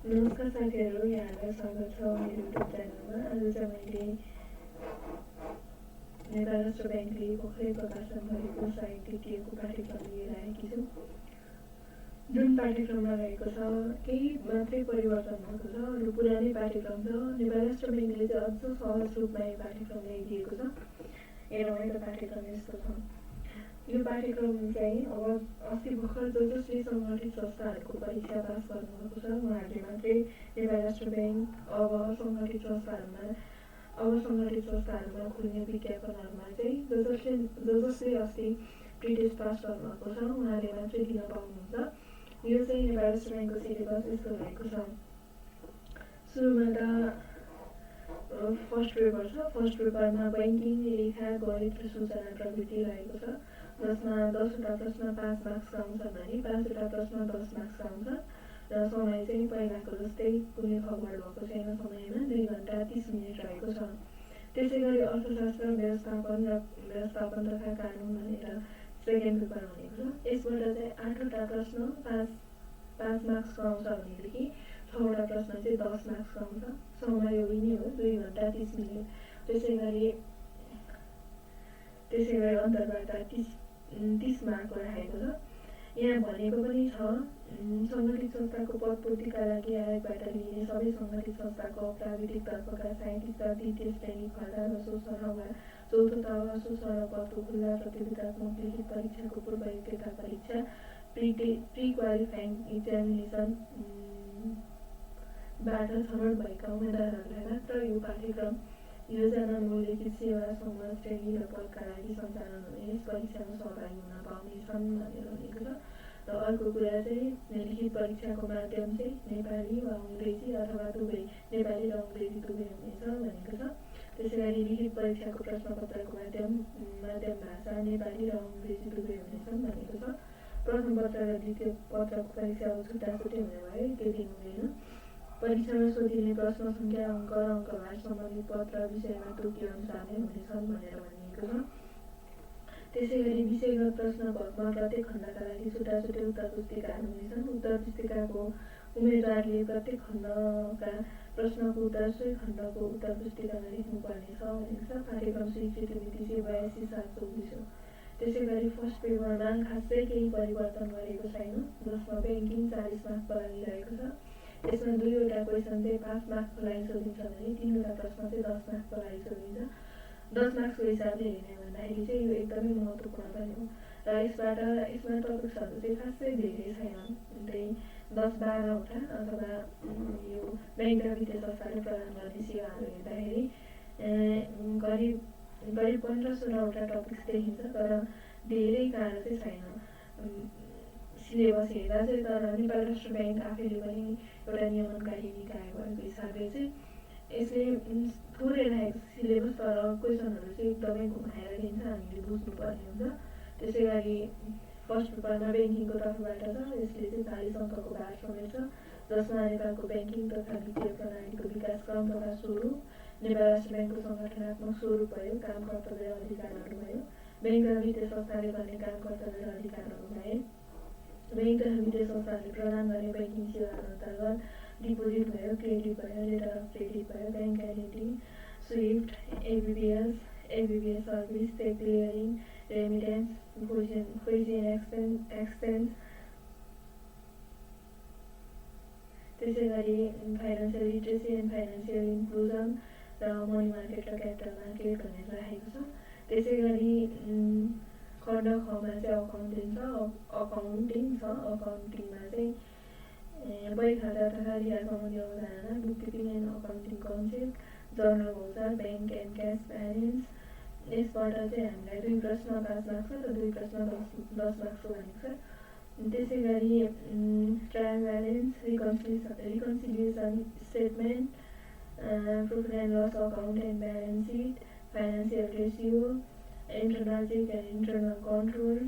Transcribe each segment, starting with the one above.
नमस्कार साथीहरू, यहाँलाई स्वागत छ मेरो युट्युब च्यानलमा। आज चाहिँ मैले नेपाल राष्ट्र ब्याङ्कले भर्खरै प्रकाशन गरेको सायद द्वितीयको पाठ्यक्रम लिएर आएकी छु। जुन पाठ्यक्रममा रहेको छ केही मात्रै परिवर्तन भएको छ, अरू पुरानै पाठ्यक्रम छ। नेपाल राष्ट्र ब्याङ्कले चाहिँ अझ सहज रूपमा यो पाठ्यक्रम ल्याइदिएको छ। हेरौँ है त पाठ्यक्रम यस्तो छ। यो पाठ्यक्रम चाहिँ अब अस्ति भर्खर जसले सङ्गठित संस्थाहरूको परीक्षा पास गर्नुभएको छ उहाँहरूले मात्रै नेपाल राष्ट्र ब्याङ्क अब सङ्गठित संस्थाहरूमा खुल्ने विज्ञापनहरूमा चाहिँ जसले अस्ति प्रिटेस्ट पास गर्नुभएको छ उहाँले मात्रै दिन पाउनुहुन्छ। यो चाहिँ नेपाल राष्ट्र ब्याङ्कको सिलेबस यस्तो रहेको छ। सुरुमा त फर्स्ट पेपर छ। फर्स्ट पेपरमा बैंकिङ, लेखा, गणित र सूचना प्रविधि रहेको छ, जसमा 10वटा प्रश्न 5 मार्क्सका आउँछन् भने 5वटा प्रश्न 10 मार्क्सका आउँछन् र समय चाहिँ पहिलाको जस्तै कुनै खबर भएको छैन। समयमा 2 घण्टा 30 मिनट रहेको छ। त्यसै गरी अर्थशास्त्र, व्यवस्थापन तथा कानुन भनेर सेकेन्ड पेपर भनेको छ। यसबाट चाहिँ 8वटा प्रश्न 5 मार्क्सको आउँछ भनेदेखि 6वटा प्रश्न चाहिँ 10 मार्क्सको आउँछ। समय यो नै हो, 2 घण्टा 30 मिनट। त्यसै गरी अन्तर्वार्ता 30 मार्कको राखेको छ। यहाँ भनेको पनि छ, सङ्गठित संस्थाको पदपूर्तिका लागि आयोगबाट लिइने सबै सङ्गठित संस्थाको प्राविधिक तर्फका 37 द्वितीय श्रेणी खर्दा र सो सरह वा चौथो तह सो सरह पदको खुल्ला प्रतियोगितात्मक लिखित परीक्षाको पूर्व योग्यता परीक्षा प्री क्वालिफाइङ एक्जामिनेसन बाट छनौट भएका उम्मेदवारहरूलाई मात्र यो पाठ्यक्रम योजना लिखित सेवा समूह श्रेणी र पदका लागि सञ्चालन हुने यस परीक्षामा सहभागी हुन पाउनेछन् भनेर भनेको छ। र अर्को कुरा चाहिँ लिखित परीक्षाको माध्यम चाहिँ नेपाली वा अङ्ग्रेजी अथवा दुवै, नेपाली र अङ्ग्रेजी दुवै हुनेछ भनेको छ। त्यसै गरी लिखित परीक्षाको प्रश्नपत्रको माध्यम भाषा नेपाली र अङ्ग्रेजी दुवै हुनेछन् भनेको छ। प्रथम पत्र र द्वितीय पत्रको परीक्षा छुट्टा छुट्टै हुने भए त्यो दिन हुँदैन। परीक्षामा सोधिने प्रश्न सङ्ख्या, अङ्क र अङ्कभार सम्बन्धित पत्र विषयमा तोकी अनुसार नै हुनेछन् भनेर भनिएको छ। त्यसै गरी विषयगत प्रश्न भागमा प्रत्येक खण्डका लागि छुट्टा छुट्टै उत्तर पुस्तिकाहरू हुनेछन्। उत्तर पुस्तिकाको उम्मेदवारले प्रत्येक खण्डका प्रश्नको उत्तर सोही खण्डको उत्तर पुस्तिकामा लेख्नुपर्नेछ भनेको छ। पाठ्यक्रम स्वीकृति मिति चाहिँ 82/7/24 हो। त्यसै गरी फर्स्ट पेपरमा खासै केही परिवर्तन गरेको छैन, जसमा ब्याङ्किङ 40 मार्कको लागि रहेको छ। यसमा 2वटा क्वेसन चाहिँ 5 मार्क्सको लागि सोधिन्छ भने 3वटा प्रश्न चाहिँ 10 मार्क्सको लागि सोधिन्छ। 10 मार्क्सको हिसाबले हेर्ने भन्दाखेरि चाहिँ यो एकदमै महत्त्वपूर्ण पनि हो। र यसमा टपिक्सहरू चाहिँ खासै धेरै छैनन्, त्यही 10-12वटा अथवा यो ब्याङ्क र वित्तीय संस्थाले प्रदान गर्ने सेवाहरू हेर्दाखेरि करिब 15-16वटा टपिक्स देखिन्छ, तर धेरै गाह्रो चाहिँ छैन सिलेबस हेर्दा चाहिँ। तर नेपाल राष्ट्र ब्याङ्क आफैले पनि एउटा नियमनकारी निकाय भएको हिसाबले चाहिँ यसले थोरै राखेको सिलेबस, तर क्वेसनहरू चाहिँ एकदमै घुमाएर दिन्छ, हामीले बुझ्नुपर्ने हुन्छ। त्यसै गरी फर्स्ट पेपरमा ब्याङ्किङको तर्फबाट छ, यसले चाहिँ 40 अङ्कको भार समेत छ, जसमा नेपालको ब्याङ्किङ तथा वित्तीय प्रणालीको विकासक्रम तथा स्वरूप, नेपाल राष्ट्र ब्याङ्कको सङ्गठनात्मक स्वरूप भयो, काम कर्तव्य र अधिकारहरू भयो, ब्याङ्क र वित्तीय संस्थाले गर्ने काम कर्तव्य र अधिकारहरू भए, ब्याङ्क तथा वित्तीय संस्थाहरूले प्रदान गर्ने ब्याङ्किङ सेवाहरू अन्तर्गत डिपोजिट भयो, क्रेडिट भयो, लेटर अफ क्रेडिट भयो, bank guarantee, swift, ABBS service, cheque clearing, remittance, foreign exchange, त्यसै गरी financial literacy and financial inclusion र मनी मार्केट र क्यापिटल मार्केट भनेर राखेको छ। त्यसै गरी खण्ड खमा चाहिँ अकाउन्टिङ छ। अकाउन्टिङमा चाहिँ बही खाता तथा रिहाल सम्बन्धी अवधारणा, book keeping and accounting concept, journal voucher, bank and cash balance. यसबाट चाहिँ हामीलाई 2 प्रश्न 5 मार्क्स र 2 प्रश्न 10 मार्क्सको भनेको छ। त्यसै गरी trial balance, reconciliation statement, profit and loss account and balance sheet, financial ratio, internal check and internal control,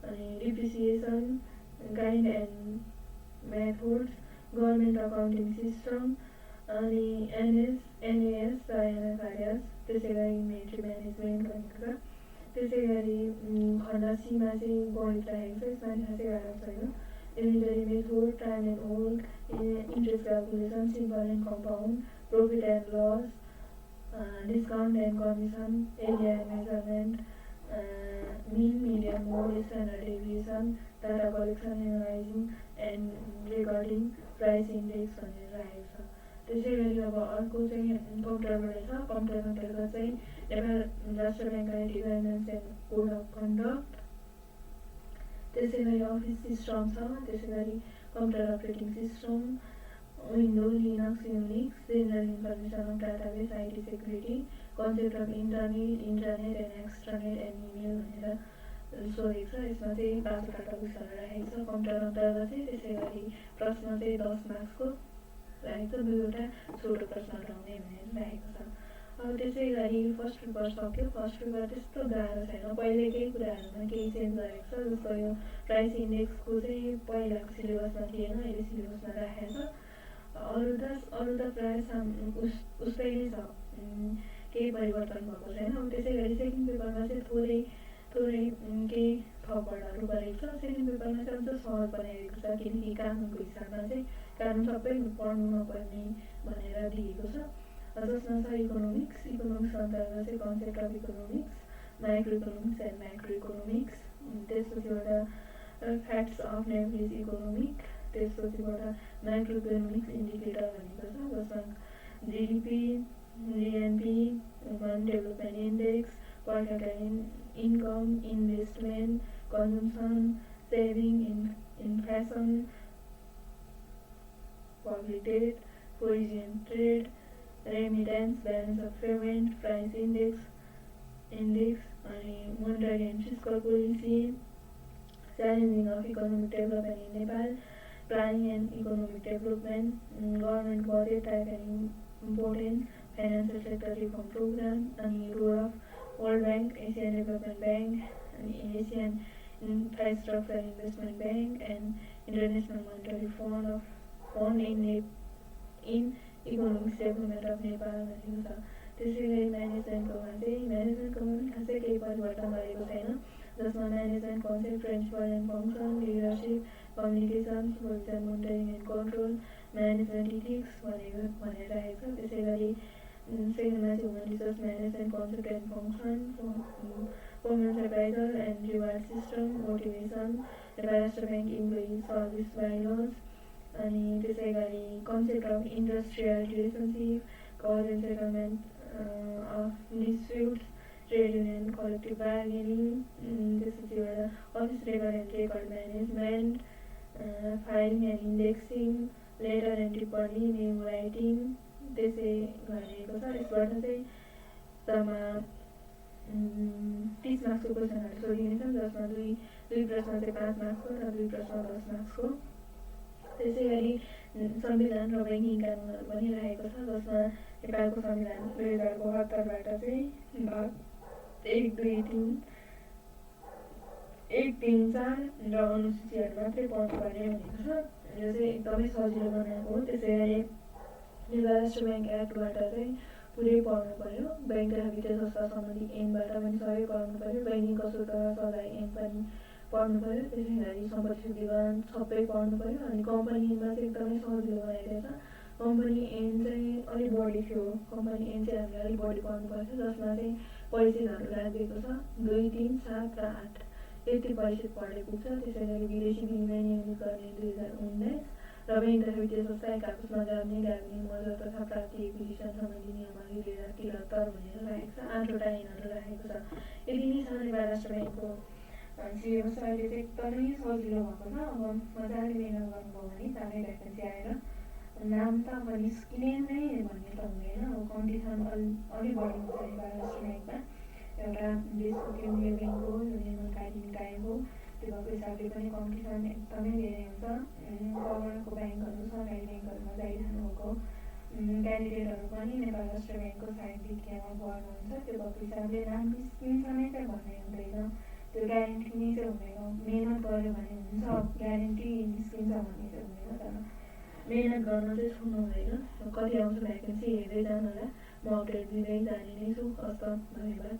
अनि depreciation, kind and methods, government accounting system, अनि एनएएस र एनएफआरएस। त्यसै गरी इन्भेन्ट्री म्यानेजमेन्ट भनेको छ। त्यसै गरी खण्ड सीमा चाहिँ गणित राखेको छ। यसमा खासै गाह्रो छैन, unitary method, trial and hold, interest calculation, simple and compound, profit and loss, discount and commission, area and measurement, mean, median, mode, standard deviation, data collection, analyzing and recording, price index भनेर राखेको छ। त्यसै गरी अब अर्को चाहिँ कम्प्युटरबाट छ। कम्प्युटर अन्तर्गत चाहिँ Nepal Rastra bank IT guidelines and code of conduct, त्यसै गरी अफिस सिस्टम छ, त्यसै गरी computer operating system, window, Linux, Unix, general information of database, IT security, concept of internet, internet and extranet and email भनेर सोधेको छ। यसमा चाहिँ 5वटा टपिक्सहरू राखेको छ कम्प्युटर अन्तर्गत चाहिँ। त्यसै गरी प्रश्न चाहिँ 10 मार्क्सको राखेको छ, 2वटा छोटो प्रश्न लगाउने भनेर राखेको छ। अब त्यसै गरी फर्स्ट पेपर सक्यो। फर्स्ट पेपर त्यस्तो गाह्रो छैन, पहिलेकै कुराहरूमा केही चेन्ज गरेको छ। जस्तो यो प्राइस इन्डेक्सको चाहिँ पहिलाको सिलेबसमा थिएन, अहिले सिलेबसमा राखेको छ। अरू त प्रायः उस्तै नै छ, केही परिवर्तन भएको छैन। अब त्यसै गरी सेकेन्ड पेपरमा चाहिँ थोरै केही थप वर्डहरू गरेको छ। सेकेन्ड पेपरमा चाहिँ अझ सहज बनाइदिएको छ, किनकि कानुनको हिसाबमा चाहिँ कानुन सबै पढ्नु नपर्ने भनेर दिएको छ। जसमा छ इकोनोमिक्स अन्तर्गत चाहिँ concept of economics, micro economics and macro economics, त्यसपछि एउटा फ्याक्ट्स अफ नेपालिज इकोनोमिक, त्यसपछिबाट माइक्रो इकोनोमिक्स इन्डिकेटर भनेको छ, जसमा GDP, GNP, human development index, per capita income, investment, consumption, saving, inflation, public debt, foreign trade, remittance, balance of payment, price index अनि monetary and fiscal policy, challenging of economic development in Nepal, planning and economic development, government budget type and importance, financial sector reform programme, अनि role of world bank, Asian development bank, अनि Asian infrastructure investment bank and international monetary fund in economics development of Nepal भनेको छ। त्यसै गरी म्यानेजमेन्टकोमा पनि खासै केही परिवर्तन गरेको छैन, जसमा management concept, principle and function, leadership, communication, supervision, monitoring and control, management ethics भनेर राखेको छ। त्यसै गरी सेकेन्डमा चाहिँ human resource management concept and function, performance appraisal and reward system, motivation, Nepal Rastra Bank employee service bylaws, अनि त्यसै गरी concept of industrial relationship, cause and settlement of disputes, trade union collective bargaining, त्यसपछि एउटा office record and record management, filing and indexing, letter and टिप्पणी, memo writing, त्यसै गरिएको छ। यसबाट चाहिँ जम्मा 30 मार्क्सको क्वेसनहरू सोधिनेछ, जसमा दुई प्रश्न चाहिँ 5 मार्क्सको र 2 प्रश्न 10 मार्क्सको। त्यसै गरी संविधान र बैङ्किङ कानुनहरू पनि राखेको छ, जसमा नेपालको संविधान 2072बाट चाहिँ भाग 1, 2, 3, 4 र अनुसूचीहरू मात्रै पढ्नुपर्ने भनेको छ। यो चाहिँ एकदमै सजिलो बनाएको हो। त्यसै गरी नेपाल राष्ट्र ब्याङ्क एक्टबाट चाहिँ पुरै पढ्नु पर्यो। ब्याङ्क तथा वित्तीय संस्था सम्बन्धी ऐनबाट पनि सबै पढ्नु पर्यो। बैङ्किङ कसुर तथा सजाय ऐन पनि पढ्नु पर्यो। त्यसै गरी सम्पत्ति विवरण सबै पढ्नु पर्यो। अनि कम्पनी ऐनमा चाहिँ एकदमै सजिलो बनाइदिएको छ। कम्पनी ऐन चाहिँ अलिक बढी थियो, कम्पनी ऐन चाहिँ हामीले अलिक बढी पढ्नु पर्छ, जसमा चाहिँ परिचितहरू राखिदिएको छ 2, 3, 7 र 8 यति परिचित पढे पुग्छ। त्यसै गरी विदेशी विनिमय नियमित गर्ने 2019 र ब्याङ्क तथा वित्तीय संस्था एक आपसमा गर्ने गाभिने मर्जर तथा प्राप्ति एक्विजिसन सम्बन्धी नियमावली 2073 भनेर राखेको छ। 8वटा ऐनहरू राखेको छ। यति नै छ नेपाल राष्ट्र ब्याङ्कको सिलेबस। अहिले चाहिँ एकदमै सजिलो भएको छ। अब मजाले मेहनत गर्नुभयो भने चाँडै भ्याकेन्सी आएर नाम त अब निस्किने नै भन्ने त हुँदैन। अब कम्पिटिसन अलिक बढी हुन्छ नेपाल राष्ट्र ब्याङ्कमा। एउटा देशको केन्द्रीय ब्याङ्क हो, यो नियमनकारी निकाय हो, त्यो भएको हिसाबले पनि कम्पिटिसन एकदमै धेरै हुन्छ। गभर्मेन्टको ब्याङ्कहरू, सरकारी ब्याङ्कहरूमा जाइरहनु भएको क्यान्डिडेटहरू पनि नेपाल राष्ट्र ब्याङ्कको सायद विज्ञामा पढ्नुहुन्छ। त्यो भएको हिसाबले नाम निस्किन्छ नै चाहिँ भन्ने हुँदैन, त्यो ग्यारेन्टी नै चाहिँ हुँदैन। मेहनत गऱ्यो भने हुन्छ, ग्यारेन्टी निस्किन्छ भन्ने चाहिँ हुँदैन। तर मेहनत गर्न चाहिँ छोड्नु हुँदैन। कति आउँछ भ्याकेन्सी हेर्दै जानु होला। म अपडेट दिँदै जाने नै छु। हस्त, धन्यवाद।